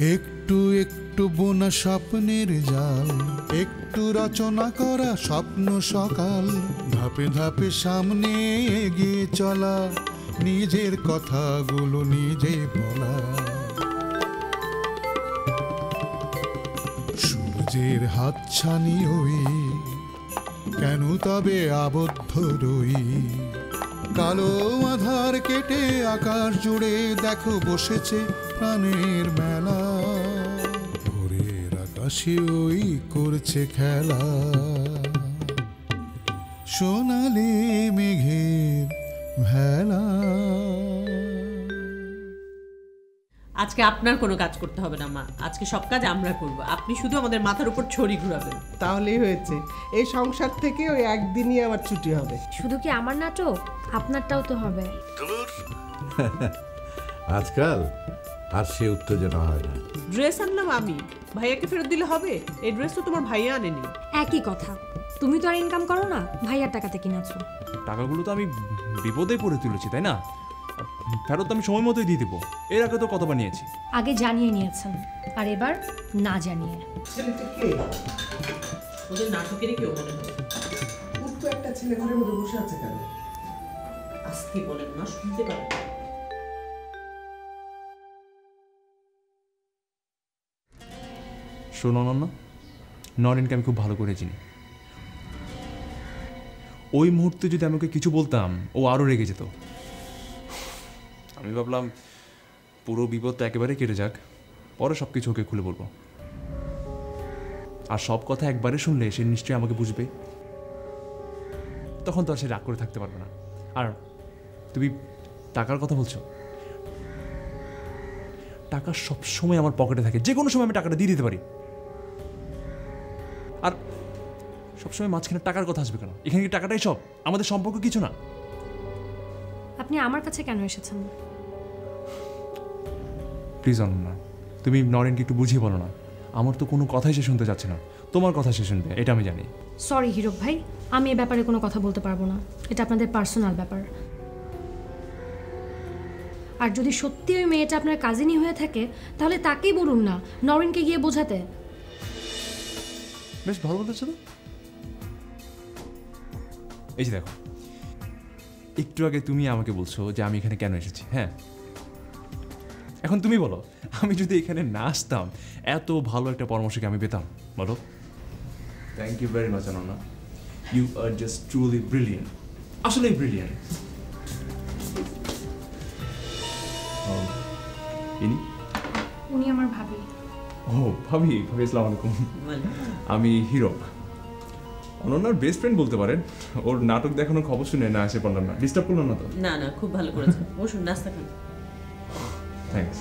একটু একটু বোনা স্বপ্নের জাল, একটু রচনা করা স্বপ্ন সকাল, ধাপে ধাপে সামনে এগিয়ে চলা, নিজের কথাগুলো নিজে বলা। সূর্যের হাতছানি হই, কেন তবে আবদ্ধ রই? কালো আধার কেটে আকাশ জুড়ে দেখো বসেছে প্রাণের মেলা, ভোরের আকাশে ওই করছে খেলা, সোনালি মেঘের ভেলা। আজকে আপনার কোনো কাজ করতে হবে না মা, আজকে সব কাজ আমরা করব, আপনি শুধু আমাদের মাথার উপর ছড়ি ঘুরাবেন। তাহলেই হয়েছে, এই সংসার থেকে ওই একদিনই আমার ছুটি হবে। শুধু কি আমার নাটক, আপনারটাও তো হবে। আজকাল আর সে উত্তেজনা হয় না। ড্রেস আনলাম আমি, ভাইয়াকে ফেরত দিলে হবে? এই ড্রেস তো তোমার ভাইয়া আনেনি। একই কথা, তুমি তো আর ইনকাম করো না, ভাইয়ার টাকাতে কিনেছো। টাকাগুলো তো আমি বিপদে পড়ে তুলেছি, তাই না? ফেরত আমি সময় মতোই দিয়ে দেবো। এর আগে তো কতবার নিয়েছি। আগে জানিয়ে নিয়েছেন, আর এবার না জানিয়ে। ছেলেটা কে? ওদের নাটকেরই কেউ মনে হয়। উঠতো একটা ছেলে ঘরের মধ্যে বসে আছে কেন? আস্তে বলেন না, শুনতে পারেন। শোনো না, নরেনকে আমি খুব ভালো করে চিনি। ওই মুহূর্তে যদি আমি ওকে কিছু বলতাম, ও আরও রেগে যেত। আমি ভাবলাম পুরো বিপদটা একেবারে কেটে যাক, পরে সব কিছু ওকে খুলে বলবো। আর সব কথা একবারে শুনলে সে নিশ্চয়ই আমাকে বুঝবে, তখন তো আর সে রাগ করে থাকতে পারবে না। আর তুমি টাকার কথা বলছো, টাকা সবসময় আমার পকেটে থাকে, যে কোনো সময় আমি টাকাটা দিয়ে দিতে পারি। আর সবসময় মাঝখানে টাকার কথা আসবে কেন? এখানে কি টাকাটাই সব? আমাদের সম্পর্ক কিছু না। আপনি আমার কাছে কেন এসেছেন? প্লিজ অনন্যা, তুমি নরেনকে একটু বুঝিয়ে বলো না। আমার তো কোনো কথাই সে শুনতে যাচ্ছে না, তোমার কথা সে শুনবে, এটা আমি জানি। সরি হিরক ভাই, আমি এ ব্যাপারে কোনো কথা বলতে পারবো না, এটা আপনাদের পার্সোনাল ব্যাপার। আর যদি সত্যি ওই মেয়েটা আপনার কাজিনই হয়ে থাকে, তাহলে তাকেই বলুন না নরেনকে গিয়ে বোঝাতে। বেশ ভালো বলেছো তো। এই যে দেখো, একটু আগে তুমি আমাকে বলছো যে আমি এখানে কেন এসেছি। হ্যাঁ, এখন তুমি বলো, আমি যদি এখানে না আসতাম এত ভালো একটা পরামর্শকে আমি পেতাম? বলো। Thank you very much Ananya, you are just truly brilliant, আসলেই ব্রিলিয়েন্ট। ইনি? উনি আমার ভাবি। ও ভাবি, ভাবি আসসালামু আলাইকুম। আমি হিরক, অনন্যার বেস্ট ফ্রেন্ড বলতে পারেন। ওর নাটক দেখানোর খবর শুনে না এসে পারলাম না, ডিস্টার্ব করলাম না তো? না না, খুব ভালো করেছেন, বসুন, নাস্তা খান। থ্যাঙ্কস।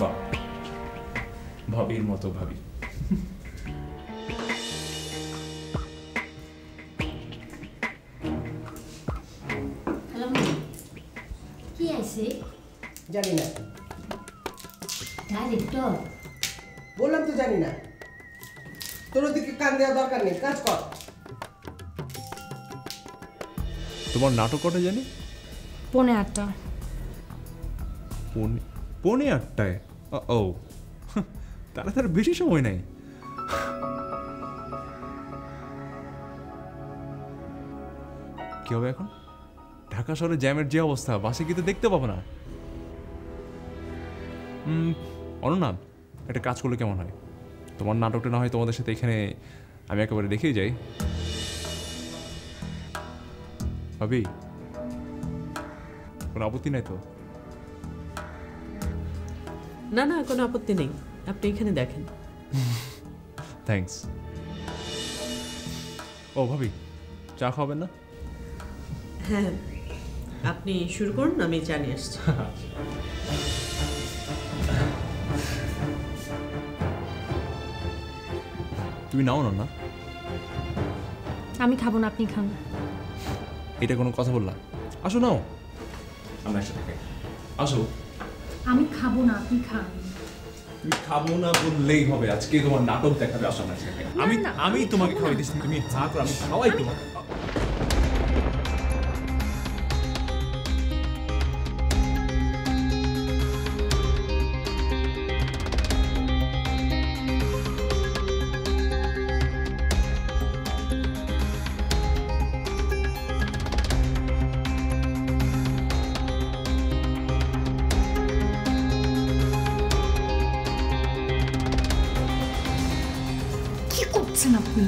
বাহ, ভাবির মতো ভাবি। কি আছে জানি না। ডাইরেক্টর? বললাম তো জানি না। তোর ওদিকে কান দেওয়া দরকার নেই, কাজ কর। তোমার নাটক কটা জানি? 8:45। 8:45? ও, তার বেশি সময় নাই। কি হবে এখন? ঢাকা শহরে জ্যামের যে অবস্থা, বাসে কিন্তু দেখতে পাবো না। অনন্যা, একটা কাজ করলে কেমন হয়? তোমার নাটকটা না হয় তোমাদের সাথে এখানে আমি একেবারে দেখেই যাই। ভাবি, কোনো আপত্তি নাই তো? না না, কোনো আপত্তি নেই, আপনি এখানে দেখেন। থ্যাঙ্কস। ও ভাবি, চা খাবেন না? হ্যাঁ, আপনি শুরু করুন, আমি চা নিয়ে আসছি। তুমি নাও না? আমি খাবো না, আপনি খান। এটা কোনো কথা বললা? আসো নাও, আমরা একসাথে খাই। আসো। আমি খাবো না, আপনি খান। তুমি খাবো না বললেই হবে, আজকে তোমার নাটক দেখাবে। আসো না, আমি তোমাকে খাওয়াই দিচ্ছি, তুমি হা করো, আমি খাওয়াই তোমাকে। করছেন আপনি?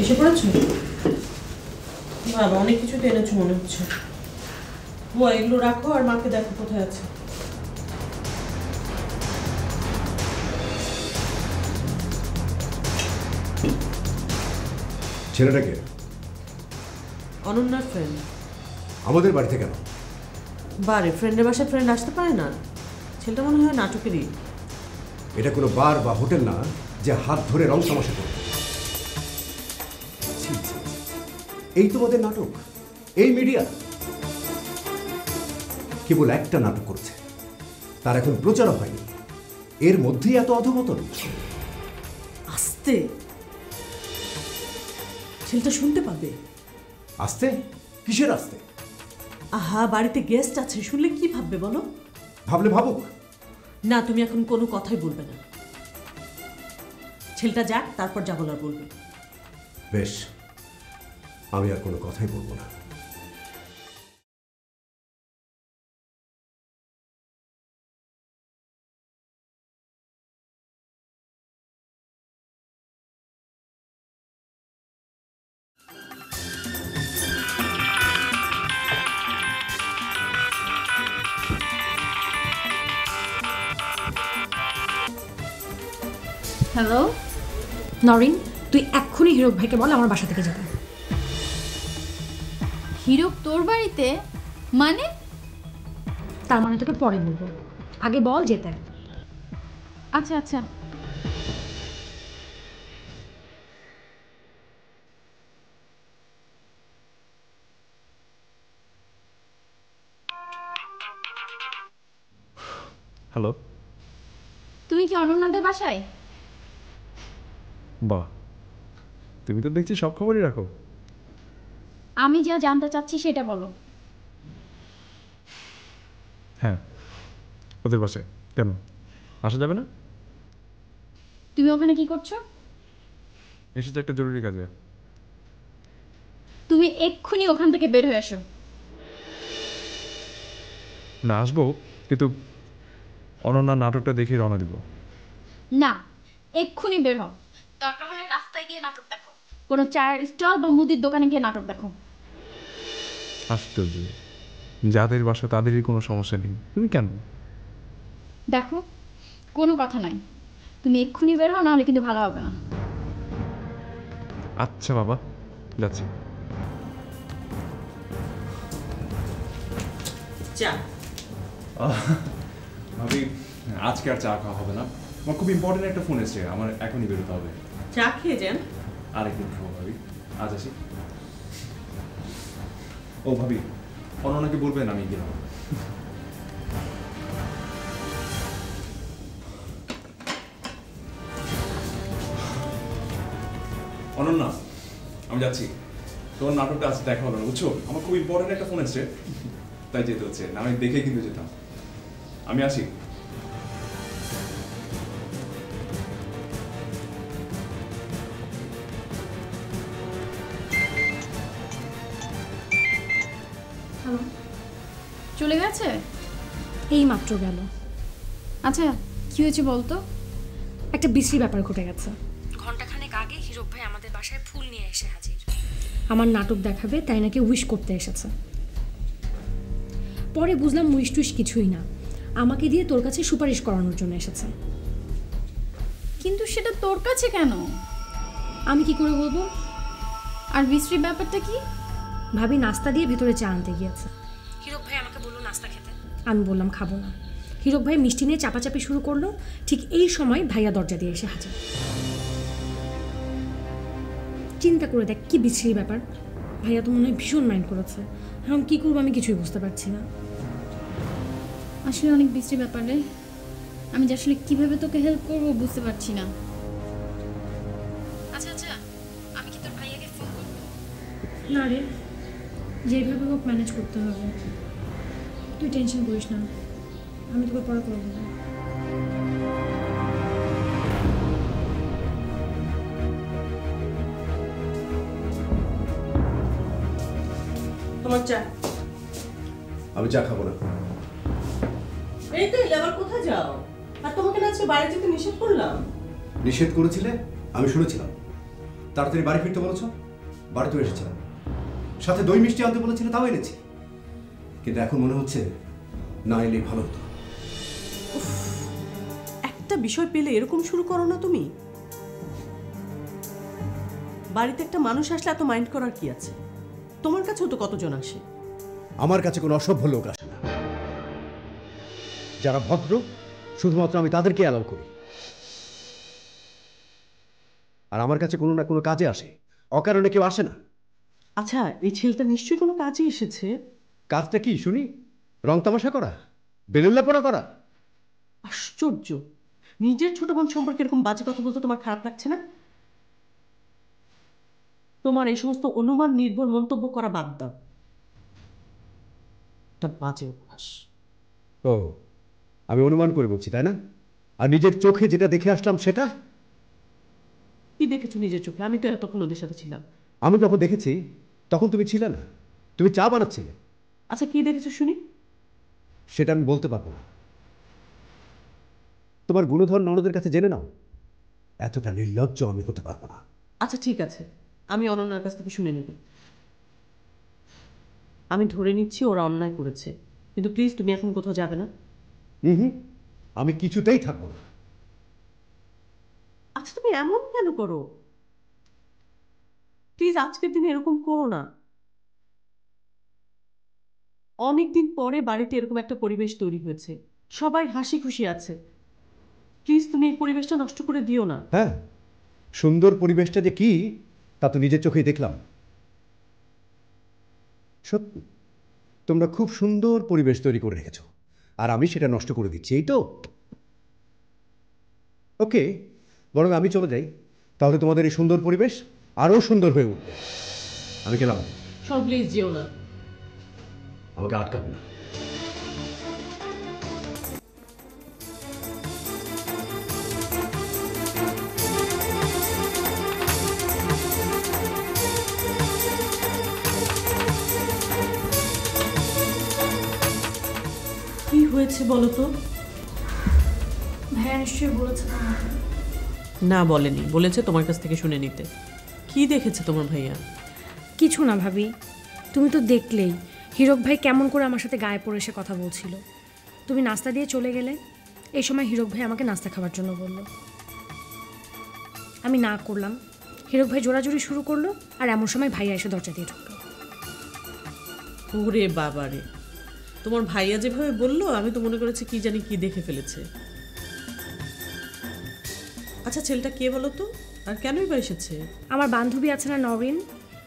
এসে পড়েছো? বাবা অনেক কিছু তো এনেছো মনে হচ্ছে। এগুলো রাখো আর মাকে দেখো কোথায় আছে। ছেলেটাকে অনন্যার ফ্রেন্ড। আমাদের বাড়িতে কেন? বারে ফ্রেন্ডের বাসায় ফ্রেন্ড আসতে পারে না? ছেলেটা মনে হয় নাটকেরই। এটা কোনো বার বা হোটেল না যে হাত ধরে রং তামাশা করবে। ছি, ছি। এই তোমাদের নাটক, এই মিডিয়া কেবল একটা নাটক করছে, তার এখন প্রচারও হয়নি, এর মধ্যেই এত অধপতন। আস্তে, ছেলেটা শুনতে পাবে। আসতে? কিসের আসতে? আহা, বাড়িতে গেস্ট আছে, শুনলে কি ভাববে বলো? ভাবলে ভাবুক। না, তুমি এখন কোনো কথাই বলবে না। ছেলেটা যাক, তারপর যা বলার বলবে। বেশ, আমি আর কোনো কথাই বলবো না। হ্যালো নরিন, তুই এক্ষুনি হিরক ভাইকে বল আমার বাসা থেকে যাবে। হিরক তোর বাড়িতে? মানে? তার মানে তোকে পরে বলবো, আগে বল যেতে। আচ্ছা আচ্ছা। হ্যালো। তুমি কি অনন্যাদের বাসায়? বাহ, তুমি তো দেখছি সব খবরই রাখো। আমি যা জানতে চাচ্ছি সেটা বলো। হ্যাঁ, ওদের বাসায় কেন আসা যাবে না? তুমি ওখানে কি করছো? এসেছে একটা জরুরি কাজে। তুমি এক্ষুনি ওখান থেকে বের হয়ে আসো। না, আসবো, কিন্তু অনন্যা নাটকটা দেখে রওনা দিব। না, এক্ষুনি বের হও। দরকার হলে রাস্তায় গিয়ে নাটক দেখো, কোনো চায়ের স্টল বা মুদির দোকানে গিয়ে নাটক দেখো। আশ্চর্য, যাদের বাসা তাদেরই কোনো সমস্যা নেই, তুমি কেন? দেখো, কোনো কথা নাই, তুমি এক্ষুনি বের হও, নাহলে কিন্তু ভালো হবে না। আচ্ছা বাবা, যাচ্ছি। চা ভাবি, আজকে আর চা খাওয়া হবে না, আমার খুব ইম্পর্টেন্ট একটা ফোন এসছে, আমার এখনই বেরোতে হবে। চা খেয়ে যান। আরেকদিন খাবো ভাবি, আজ আসি। ও ভাবি, অনন্যাকে বলবেন আমি গেলাম। অনন্যা, আমি যাচ্ছি, তোমার নাটকটা আজকে দেখা হবে না বুঝছো, আমার খুব ইম্পর্টেন্ট একটা ফোন এসছে, তাই যেতে হচ্ছে, না আমি দেখে কিন্তু যেতাম। আমি আসি। হ্যালো, চলে গেছে? এই মাত্র গেল। আচ্ছা, কি হয়েছে বলতো? একটা বিশ্রী ব্যাপার ঘটে গেছে। ঘন্টাখানেক আগে হিরক ভাই আমাদের বাসায় ফুল নিয়ে এসে হাজির। আমার নাটক দেখাবে তাই নাকি উইশ করতে এসেছে। পরে বুঝলাম উইশ টুইশ কিছুই না, আমাকে দিয়ে তোর কাছে সুপারিশ করানোর জন্য এসেছে। কিন্তু সেটা তোর কাছে কেন? আমি কি করে বলবো? আর বিশ্রী ব্যাপারটা কি? ভাবি নাস্তা দিয়ে ভেতরে চা আনতে গিয়েছে। হিরক ভাই আমাকে বললো নাস্তা খেতে, আমি বললাম খাবো না। হিরক ভাই মিষ্টি নিয়ে চাপাচাপি শুরু করলো, ঠিক এই সময় ভাইয়া দরজা দিয়ে এসে হাজির। চিন্তা করে দেখ কি বিশ্রী ব্যাপার। ভাইয়া তো মনে হয় ভীষণ মাইন্ড করেছে। এখন কি করবো আমি কিছুই বুঝতে পারছি না। আসলে অনেক বিশ্রী ব্যাপার রে, আমি যে আসলে কিভাবে তোকে হেল্প করবো বুঝতে পারছি না। আচ্ছা আচ্ছা, আমি কি তোর ভাইয়াকে ফোন করবো? না রে, যেভাবে হোক ম্যানেজ করতে হবে। তুই টেনশন করিস না, আমি তোকে পরে করবো। তোমার চা। আমি চা খাবো না। এই তো আবার কোথায় যাও? আর তোমাকে না আজকে বাইরে যেতে নিষেধ করলাম। নিষেধ করেছিলে, আমি শুনেছিলাম। তাড়াতাড়ি বাড়ি ফিরতে বলেছ, বাড়িতে এসেছিলাম। সাথে দই মিষ্টি আনতে বলেছিলে, তাও এনেছি। কিন্তু এখন মনে হচ্ছে না এলে ভালো হতো। একটা বিষয় পেলে এরকম শুরু করো না তুমি। বাড়িতে একটা মানুষ আসলে এত মাইন্ড করার কি আছে? তোমার কাছেও তো কতজন আসে। আমার কাছে কোনো অসভ্য লোক আসে না। যারা ভদ্র শুধুমাত্র আমি তাদেরকে অ্যালাউ করি। আর আমার কাছে কোনো না কোনো কাজে আসে, অকারণে কেউ আসে না। আচ্ছা, এই ছেলেটা নিশ্চয়ই কোনো কাজে এসেছে। কাজটা কি শুনি? রং তামাশা করা, বেলুল্লাপনা করা? আশ্চর্য, নিজের ছোট বোন সম্পর্কে এরকম বাজে কথা বলতে তোমার খারাপ লাগছে না? তোমার এই সমস্ত অনুমান নির্ভর মন্তব্য করা বাদ দাও। একটা বাজে অভ্যাস। ও, আমি অনুমান করে বলছি তাই না? আর নিজের চোখে যেটা দেখে আসলাম সেটা? কি দেখেছো নিজের চোখে? আমি তো এতক্ষণ ওদের সাথে ছিলাম। আমি যখন দেখেছি তখন তুমি ছিলে না, তুমি চা বানাচ্ছিলে। আচ্ছা, কি দেখেছো শুনি? সেটা আমি বলতে পারবো না। তোমার গুণধর ননদের কাছে জেনে নাও। এতটা নির্লজ্জ আমি হতে পারবো না। আচ্ছা ঠিক আছে, আমি অনন্যার কাছ থেকে শুনে নেব। আমি ধরে নিচ্ছি ওরা অন্যায় করেছে, কিন্তু প্লিজ তুমি এখন কোথাও যাবে না। হুম, আমি কিছুতেই থাকবো না। আচ্ছা, তুমি এমন কেন করো? প্লিজ আজকের দিনে এরকম করো না। অনেকদিন পরে বাড়িতে এরকম একটা পরিবেশ তৈরি হয়েছে, সবাই হাসি খুশি আছে। প্লিজ তুমি এই পরিবেশটা নষ্ট করে দিও না। হ্যাঁ, সুন্দর পরিবেশটা যে কি তা তো নিজের চোখেই দেখলাম। সত্যি তোমরা খুব সুন্দর পরিবেশ তৈরি করে রেখেছো, আর আমি সেটা নষ্ট করে দিচ্ছি, এই তো। ওকে, বরং আমি চলে যাই, তাহলে তোমাদের এই সুন্দর পরিবেশ আরও সুন্দর হয়ে উঠবে। আমি গেলাম। সব প্লিজ যেও না। আমাকে আটকাবে না। কি হয়েছে বলো তো? ভাইয়া নিশ্চয়ই বলেছে তোমাকে। না বলেনি, বলেছে তোমার কাছ থেকে শুনে নিতে। কি দেখেছে তোমার ভাইয়া? কিছু না ভাবি, তুমি তো দেখলেই হীরক ভাই কেমন করে আমার সাথে গায়ে পড়ে এসে কথা বলছিল। তুমি নাস্তা দিয়ে চলে গেলে, এই সময় হীরক ভাই আমাকে নাস্তা খাওয়ার জন্য বলল। আমি না করলাম, হীরক ভাই জোরাজুরি শুরু করলো, আর এমন সময় ভাইয়া এসে দরজা দিয়ে ঢুকলো। ওরে বাবারে, তোমার ভাইয়া যেভাবে বললো আমি তো মনে করেছি কি জানি কি দেখে ফেলেছে। আচ্ছা, ছেলেটা কে বলো তো, আর কেনই বা এসেছে? আমার বান্ধবী আছে না নরিন,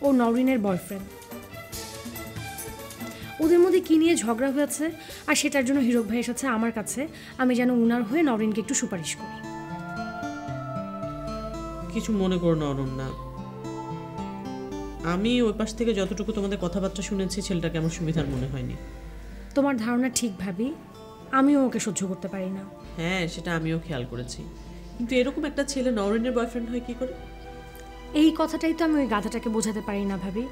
ও নরিনের বয়ফ্রেন্ড। ওদের মধ্যে কী নিয়ে ঝগড়া হয়েছে, আর সেটার জন্য হীরক ভাই এসেছে আমার কাছে, আমি যেন উনার হয়ে নরিনকে একটু সুপারিশ করি। কিছু মনে করো না অনন্যা, আমি ওই পাশ থেকে যতটুকু তোমাদের কথাবার্তা শুনেছি ছেলেটাকে আমার সুবিধার মনে হয়নি। তোমার ধারণা ঠিক ভাবি, আমিও ওকে সহ্য করতে পারি না। হ্যাঁ, সেটা আমিও খেয়াল করেছি, কিন্তু এরকম একটা ছেলে নরিনের বয়ফ্রেন্ড হয় কি করে? এই কথাটাই তো আমি ওই গাধাটাকে বোঝাতে পারি না ভাবি।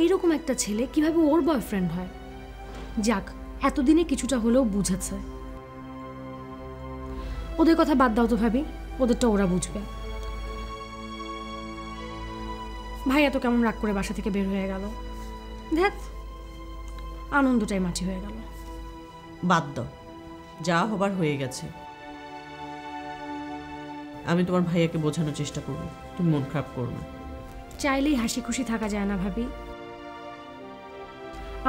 এইরকম একটা ছেলে কিভাবে ওর বয়ফ্রেন্ড হয়? যাক, এতদিনে কিছুটা হলেও বুঝেছে। ওদের কথা বাদ দাও তো ভাবি, ওদেরটা ওরা বুঝবে। ভাইয়া তো কেমন রাগ করে বাসা থেকে বের হয়ে গেল। দেখ, আনন্দটাই মাটি হয়ে গেল। বাদ দাও, যা হবার হয়ে গেছে। আমি তোমার ভাইয়াকে বোঝানোর চেষ্টা করব, তুমি মন খারাপ করো না। চাইলেই হাসি খুশি থাকা যায় না ভাবি।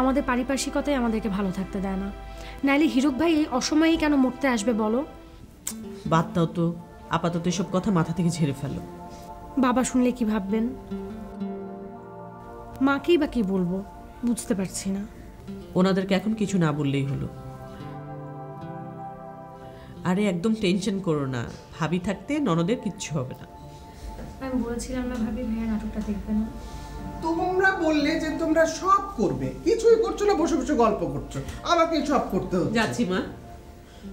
আমাদের পারিপার্শ্বিকতাই আমাদেরকে ভালো থাকতে দেয় না। নাইলে হীরক ভাই এই অসময়েই কেন মরতে আসবে বলো? বাদ দাও তো, আপাতত এসব কথা মাথা থেকে ঝেড়ে ফেলো। বাবা শুনলে কি ভাববেন? মাকেই বা কি বলবো বুঝতে পারছি না। ওনাদেরকে এখন কিছু না বললেই হলো। আরে একদম টেনশন করো না, ভাবি থাকতে ননদের কিচ্ছু হবে না। আমি বলেছিলাম না ভাবি, ভাইয়া নাটকটা দেখবে না। তোমরা বললে যে তোমরা সব করবে, কিছুই করছো না, বসে বসে গল্প করছো। আমাকে সব করতে হচ্ছে। যাচ্ছি মা।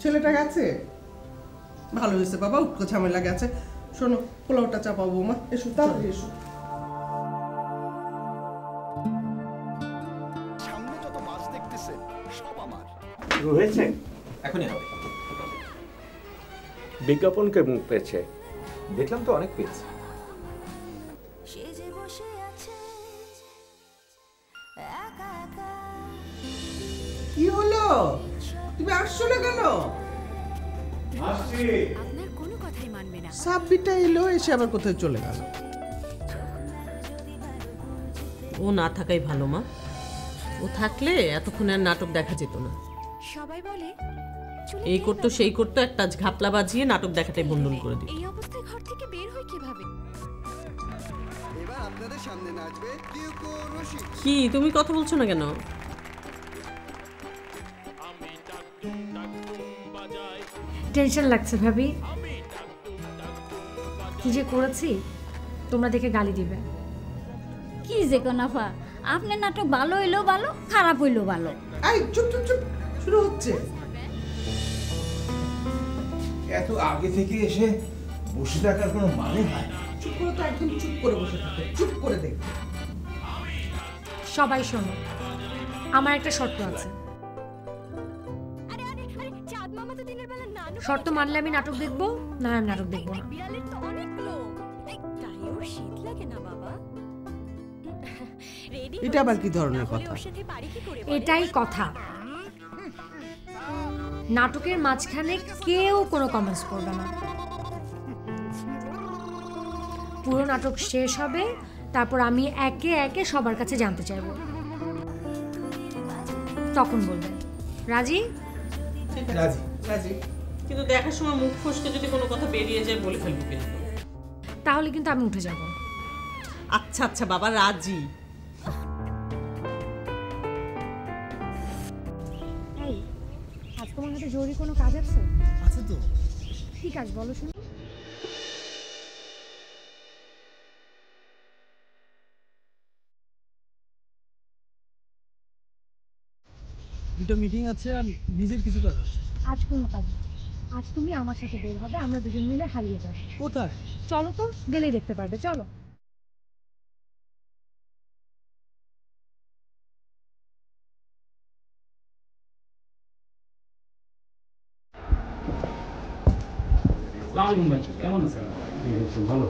ছেলেটা গেছে, ভালো হয়েছে বাবা, উটকো ঝামেলা গেছে। শোনো, পোলাওটা চাপাবো মা, এসো তাড়াতাড়ি এসো। লাগতেছে, সব আমার। শুরু হয়েছে? এখনই হবে। বিজ্ঞাপন কেমন পেয়েছে? দেখলাম তো অনেক পেয়েছে। কি হলো, তুমি আসছো না কেন? আপনার কোনো কথাই মানবে না। সাব্বিটা এলো, এসে আবার কোথায় চলে গেল? ও না থাকাই ভালো মা, ও থাকলে এতক্ষণ আর নাটক দেখা যেত না। সবাই বলে এই করতো সেই করতো, একটা ঘাপলা বাজিয়ে নাটক দেখাতে বন্ধন করে দিই। এই অবস্থায় ঘর থেকে বের হয় কিভাবে? এবার আপনাদের সামনে নাচবে কিউকো রশি। কি তুমি কথা বলছো না কেন? টেনশন লাগছে ভাবি, কি যে করেছি তোমরা দেখে গালি দিবে। কি যে কোনাফা, আপনার নাটক ভালো হইলেও ভালো, খারাপ হইলেও ভালো। এই চুপ চুপ চুপ, শুরু হচ্ছে। এত আগে থেকে এসে বসে থাকার কোনো মানে হয় না। চুপ করে তো একদম চুপ করে বসে থাকে, চুপ করে দেখ। সবাই শোনো, আমার একটা শর্ত আছে। আরে আরে আরে, চাঁদ মামা তো দিনের বেলা নানু শর্ত মানলে আমি নাটক দেখবো, না আমি নাটক দেখবো না। বিড়ালের তো অনেক লোক। এই গায়ে ওর শীত লাগে না বাবা? রেডি? এটা আবার কি ধরনের কথা? ওর সাথে পারি কি করে? এটাই কথা, নাটকের মাঝখানে কেউ কোনো কমেন্টস করবে না। পুরো নাটক শেষ হবে, তারপর আমি একে একে সবার কাছে জানতে চাইবো, তখন বলবেন রাজি? রাজি। রাজি। কিন্তু দেখার সময় মুখ ফসকে যদি কোনো কথা বেরিয়ে যায় বলে ফেলবো কিন্তু। তাহলে কিন্তু আমি উঠে যাব। আচ্ছা আচ্ছা বাবা, রাজি। আজ তোমার হাতে জরুরি কোনো কাজ আছে? আছে তো। কি কাজ বলো শুনি? দুটো মিটিং আছে আর নিজের কিছু কাজ আছে। আজ কোনো কাজ নেই। আজ তুমি আমার সাথে বের হবে, আমরা দুজন মিলে হারিয়ে যাবো। কোথায়? চলো তো, গেলেই দেখতে পারবে, চলো। কেমন আছেন? ভালো।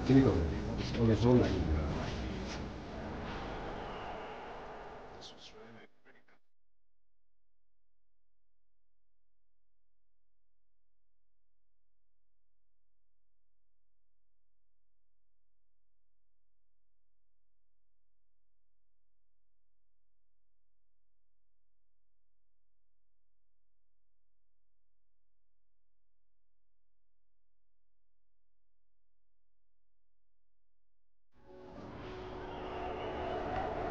চিনি কবে? ওকে ফোন নাই।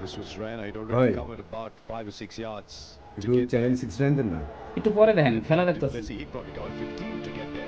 This was Ryan. I'd already covered about 5 or 6 yards. একটু চ্যালেঞ্জ 6 রান দেন না। একটু পরে দেখেন, খেলা দেখতে। He probably got 15 to get there.